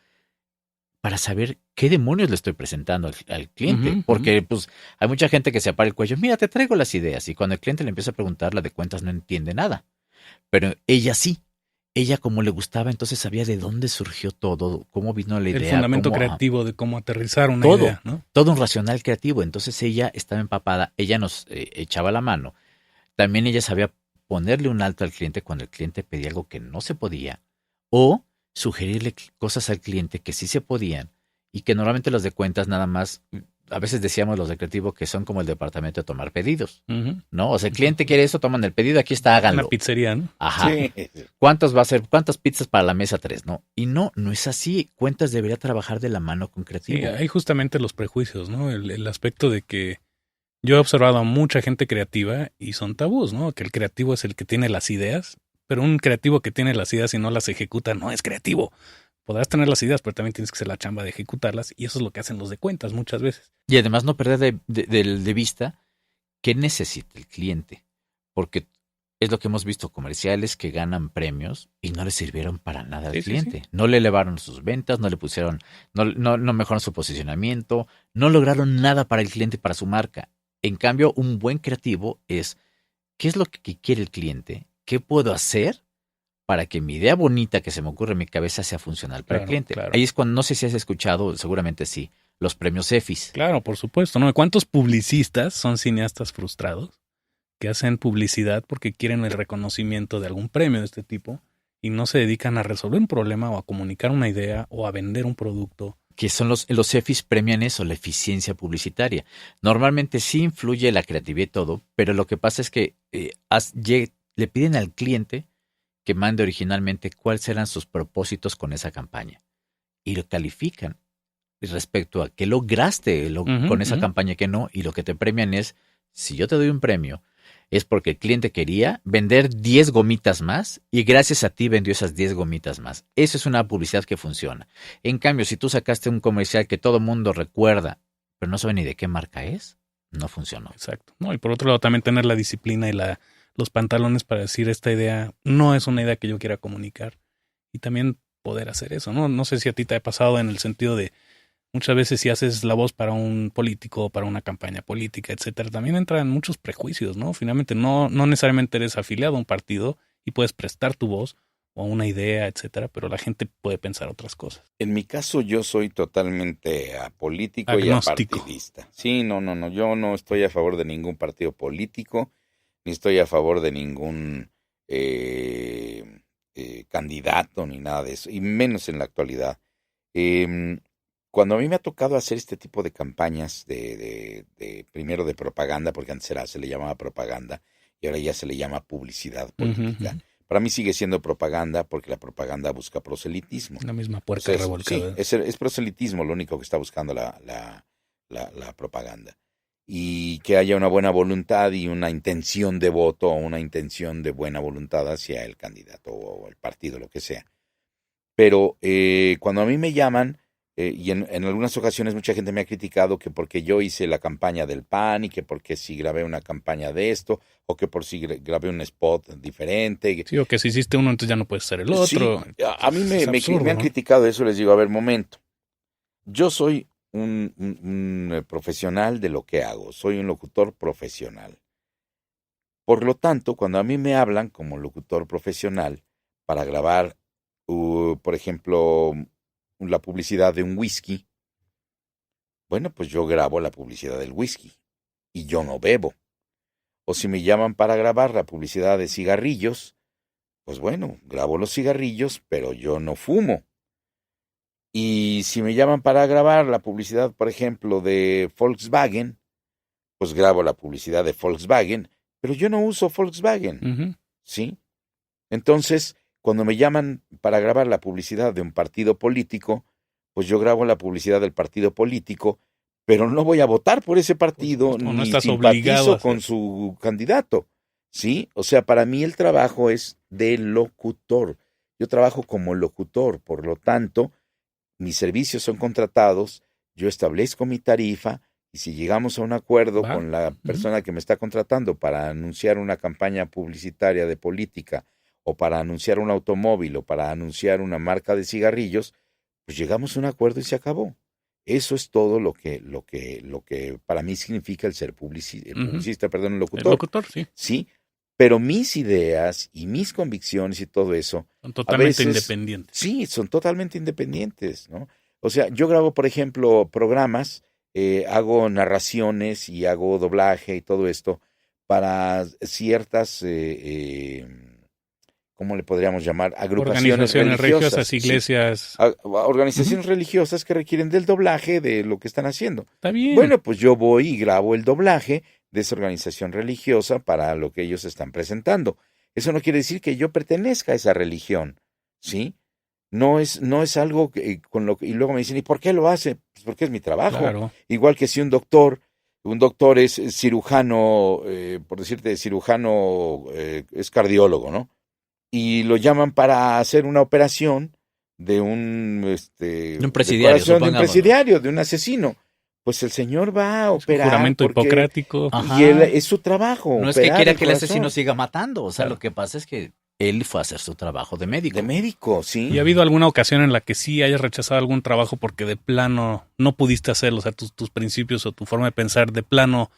para saber qué demonios le estoy presentando al cliente. Porque pues hay mucha gente que se apara el cuello, mira, te traigo las ideas. Y cuando el cliente le empieza a preguntar, la de cuentas no entiende nada. Pero ella sí. Ella, como le gustaba, entonces sabía de dónde surgió todo, cómo vino la idea.
El fundamento creativo de cómo aterrizar una idea, ¿no?
Todo un racional creativo. Entonces ella estaba empapada, ella nos echaba la mano. También ella sabía ponerle un alto al cliente cuando el cliente pedía algo que no se podía, o sugerirle cosas al cliente que sí se podían y que normalmente los de cuentas nada más, a veces decíamos los de creativo que son como el departamento de tomar pedidos, ¿no? O sea, el cliente quiere eso, toman el pedido, aquí está, háganlo.
Una pizzería, ¿no?
Ajá. Sí. ¿Cuántas pizzas para la mesa 3? ¿No? Y no es así. Cuentas debería trabajar de la mano con creativo.
Sí, hay justamente los prejuicios, ¿no? El aspecto de que yo he observado a mucha gente creativa y son tabús, ¿no? Que el creativo es el que tiene las ideas, pero un creativo que tiene las ideas y no las ejecuta no es creativo. Podrás tener las ideas, pero también tienes que hacer la chamba de ejecutarlas, y eso es lo que hacen los de cuentas muchas veces.
Y además no perder de vista qué necesita el cliente, porque es lo que hemos visto, comerciales que ganan premios y no le sirvieron para nada al cliente. Sí. No le elevaron sus ventas, no le pusieron, no mejoraron su posicionamiento, no lograron nada para el cliente, para su marca. En cambio, un buen creativo es, ¿qué es lo que quiere el cliente? ¿Qué puedo hacer para que mi idea bonita que se me ocurre en mi cabeza sea funcional para el cliente? Claro. Ahí es cuando, no sé si has escuchado, seguramente sí, los premios EFIS.
Claro, por supuesto, ¿no? ¿Cuántos publicistas son cineastas frustrados que hacen publicidad porque quieren el reconocimiento de algún premio de este tipo y no se dedican a resolver un problema o a comunicar una idea o a vender un producto?
Que son los EFIS premian eso, la eficiencia publicitaria. Normalmente sí influye la creatividad y todo, pero lo que pasa es que le piden al cliente que mande originalmente cuáles eran sus propósitos con esa campaña y lo califican respecto a qué lograste con esa campaña, que no, y lo que te premian es, si yo te doy un premio, es porque el cliente quería vender 10 gomitas más y gracias a ti vendió esas 10 gomitas más. Eso es una publicidad que funciona. En cambio, si tú sacaste un comercial que todo mundo recuerda, pero no sabe ni de qué marca es, no funcionó.
Exacto. No, y por otro lado, también tener la disciplina y los pantalones para decir, esta idea no es una idea que yo quiera comunicar, y también poder hacer eso, ¿no? No sé si a ti te ha pasado en el sentido de muchas veces si haces la voz para un político, para una campaña política, etcétera, también entran muchos prejuicios, ¿no? Finalmente no necesariamente eres afiliado a un partido y puedes prestar tu voz o una idea, etcétera, pero la gente puede pensar otras cosas.
En mi caso yo soy totalmente apolítico y apartidista. Sí, no, yo no estoy a favor de ningún partido político, ni estoy a favor de ningún candidato, ni nada de eso, y menos en la actualidad. Cuando a mí me ha tocado hacer este tipo de campañas, primero de propaganda, porque antes se le llamaba propaganda, y ahora ya se le llama publicidad política. Para mí sigue siendo propaganda porque la propaganda busca proselitismo.
La misma puerca revolcada.
Sí, es proselitismo lo único que está buscando la propaganda. Y que haya una buena voluntad y una intención de voto o una intención de buena voluntad hacia el candidato o el partido, lo que sea. Pero cuando a mí me llaman, y en algunas ocasiones mucha gente me ha criticado que porque yo hice la campaña del PAN y que porque si grabé una campaña de esto o que por si grabé un spot diferente.
Sí, o que si hiciste uno entonces ya no puedes ser el otro.
Sí, a mí me han
¿no?
criticado eso, les digo, a ver, momento. Yo soy un profesional de lo que hago, soy un locutor profesional. Por lo tanto, cuando a mí me hablan como locutor profesional para grabar, por ejemplo, la publicidad de un whisky, bueno, pues yo grabo la publicidad del whisky y yo no bebo. O si me llaman para grabar la publicidad de cigarrillos, pues bueno, grabo los cigarrillos, pero yo no fumo. Y si me llaman para grabar la publicidad, por ejemplo, de Volkswagen, pues grabo la publicidad de Volkswagen, pero yo no uso Volkswagen, ¿sí? Entonces, cuando me llaman para grabar la publicidad de un partido político, pues yo grabo la publicidad del partido político, pero no voy a votar por ese partido,
no
ni
estás
simpatizo con su candidato, ¿sí? O sea, para mí el trabajo es de locutor. Yo trabajo como locutor, por lo tanto, mis servicios son contratados, yo establezco mi tarifa, y si llegamos a un acuerdo con la persona que me está contratando para anunciar una campaña publicitaria de política, o para anunciar un automóvil, o para anunciar una marca de cigarrillos, pues llegamos a un acuerdo y se acabó. Eso es todo lo que para mí significa el ser el locutor.
El locutor, sí.
Sí, pero mis ideas y mis convicciones y todo eso
son totalmente
veces,
independientes.
Sí, son totalmente independientes, ¿no? O sea, yo grabo, por ejemplo, programas, hago narraciones y hago doblaje y todo esto para ciertas, ¿cómo le podríamos llamar? Agrupaciones
religiosas, iglesias.
Sí. Organizaciones religiosas que requieren del doblaje de lo que están haciendo.
Está bien.
Bueno, pues yo voy y grabo el doblaje de esa organización religiosa para lo que ellos están presentando. Eso no quiere decir que yo pertenezca a esa religión, ¿sí? No es algo que, con lo que, y luego me dicen, ¿y por qué lo hace? Pues porque es mi trabajo.
Claro.
Igual que si un doctor es cirujano, por decirte, cirujano es cardiólogo, ¿no? Y lo llaman para hacer una operación de un presidiario, de un asesino. Pues el señor va a operar.
Un juramento hipocrático.
Y él, es su trabajo.
No es que quiera que el asesino siga matando. O sea, lo que pasa es que él fue a hacer su trabajo de médico.
De médico, sí.
¿Y ha habido alguna ocasión en la que sí hayas rechazado algún trabajo porque de plano no pudiste hacerlo? O sea, tus principios o tu forma de pensar de plano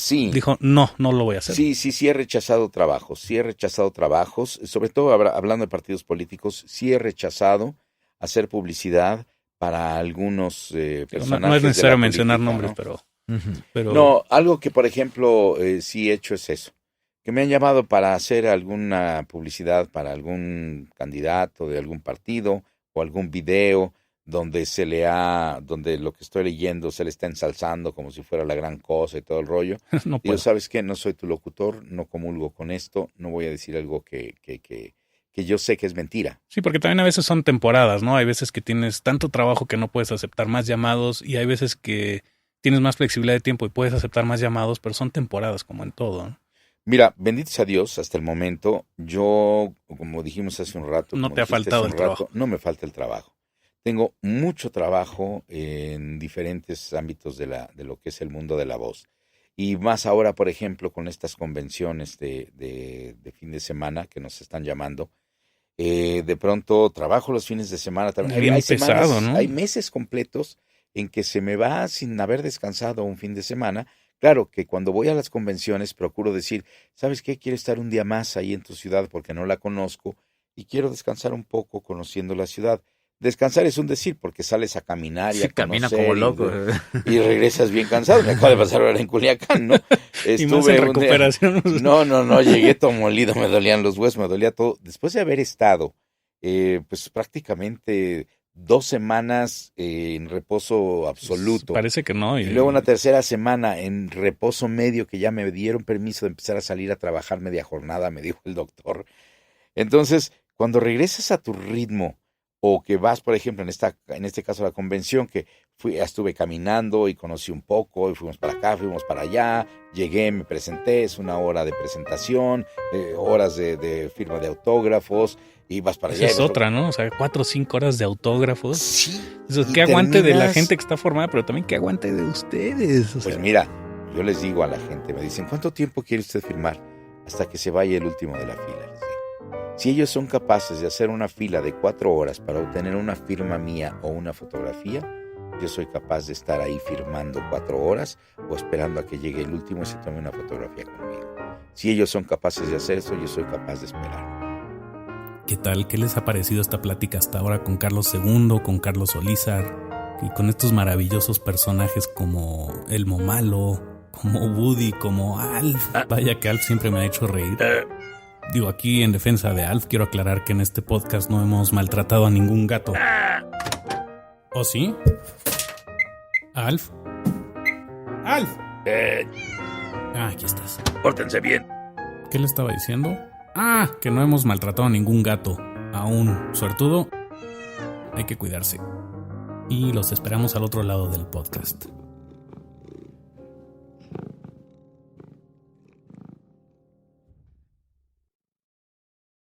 dijo, no lo voy a hacer.
Sí he rechazado trabajos. Sobre todo hablando de partidos políticos, sí he rechazado hacer publicidad para algunos personajes.
No es necesario mencionar nombres, ¿no? pero...
No, algo que, por ejemplo, sí he hecho es eso. Que me han llamado para hacer alguna publicidad para algún candidato de algún partido o algún video donde donde lo que estoy leyendo se le está ensalzando como si fuera la gran cosa y todo el rollo.
No
y yo, ¿sabes qué? No soy tu locutor, no comulgo con esto, no voy a decir algo que yo sé que es mentira.
Sí, porque también a veces son temporadas, ¿no? Hay veces que tienes tanto trabajo que no puedes aceptar más llamados y hay veces que tienes más flexibilidad de tiempo y puedes aceptar más llamados, pero son temporadas como en todo, ¿no?
Mira, bendito sea Dios, hasta el momento, yo, como dijimos hace un rato...
No te ha faltado el trabajo.
No me falta el trabajo. Tengo mucho trabajo en diferentes ámbitos de lo que es el mundo de la voz. Y más ahora, por ejemplo, con estas convenciones de fin de semana que nos están llamando, de pronto trabajo los fines de semana también.
Hay pesado, semanas, ¿no?
Hay meses completos en que se me va sin haber descansado un fin de semana. Claro que cuando voy a las convenciones procuro decir, ¿sabes qué? Quiero estar un día más ahí en tu ciudad porque no la conozco y quiero descansar un poco conociendo la ciudad. Descansar es un decir porque sales a caminar y a
camina como loco.
Y regresas bien cansado. Me acaba de pasar ahora en Culiacán, ¿no?
Y más en recuperación.
No, llegué todo molido, me dolían los huesos, me dolía todo. Después de haber estado, pues prácticamente 2 semanas en reposo absoluto.
Parece que no.
Y luego una tercera semana en reposo medio, que ya me dieron permiso de empezar a salir a trabajar media jornada, me dijo el doctor. Entonces, cuando regresas a tu ritmo, o que vas, por ejemplo, en este caso a la convención, que estuve caminando y conocí un poco, y fuimos para acá, fuimos para allá, llegué, me presenté, es 1 hora de presentación, horas de firma de autógrafos, y vas para allá.
Esa es otra, ¿no? O sea, 4 o 5 horas de autógrafos.
Sí.
Eso, que aguante de la gente que está formada, pero también que aguante de ustedes. O sea.
Pues mira, yo les digo a la gente, me dicen, ¿cuánto tiempo quiere usted firmar? Hasta que se vaya el último de la fila. Si ellos son capaces de hacer una fila de 4 horas para obtener una firma mía o una fotografía, yo soy capaz de estar ahí firmando 4 horas o esperando a que llegue el último y se tome una fotografía conmigo. Si ellos son capaces de hacer eso, yo soy capaz de esperar.
¿Qué tal? ¿Qué les ha parecido esta plática hasta ahora con Carlos II, con Carlos Olizar y con estos maravillosos personajes como El Momalo, como Woody, como Alf? Vaya que Alf siempre me ha hecho reír. Digo, aquí en defensa de Alf, quiero aclarar que en este podcast no hemos maltratado a ningún gato. ¿O sí? ¿Alf? ¡Alf! Aquí estás.
Pórtense bien.
¿Qué le estaba diciendo? Que no hemos maltratado a ningún gato. Aún, suertudo, hay que cuidarse. Y los esperamos al otro lado del podcast.